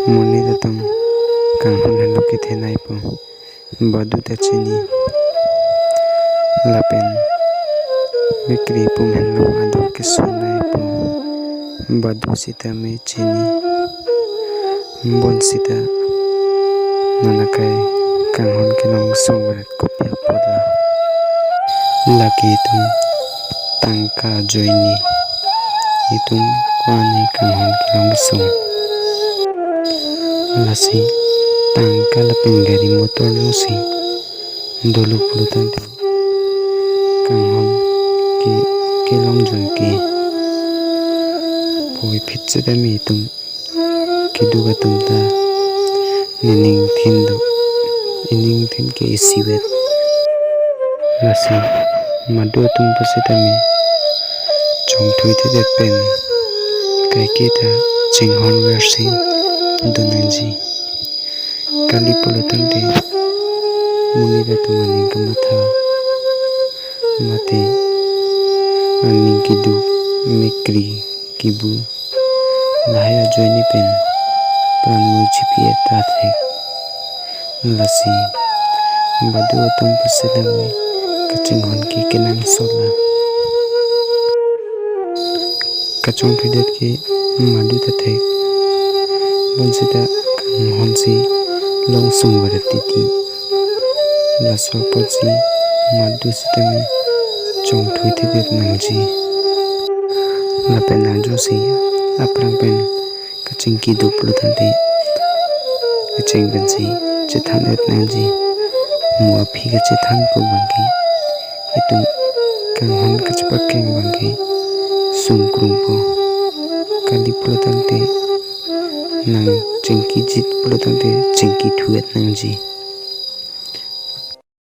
muni datam kang hon luki thenai po badu ta chini lapen mikri pum hello adu ke sunai po badu sita me chini bon sita nanakai kang hon ke nong songret kopya podla laki tum tangka joini itum kwani kang hon ke nong song lasi tangka lapin gari motor nusi dolu pulutan ti kang hon ke long joy ke poi pitse da mi tum kiduga tum ta nining thin ke isiwet lasi madu tum pasitami chong thui te pen kai kita chinghon versi donanji kali pulutan te muni datu maning kamatha mate aning kidu mikri kibu lahaya joini pen pran mujipie tathe lasi badu tum pasidami kachinghon ki kenang sola kachong phidet ki madu tathe bonsita kang honsi long sungwarati ti laswa pochi madu sitami chong thui thidet nangji lapen ajosi aprang pen kaching ki duplutan te kaching bensi chethan et nangji mua phi ka chethan pu bangki itum kang hon kachpak keng bangki sungkrung po kali pulutan te nang chingki jit pulutan te chingki thuet nangji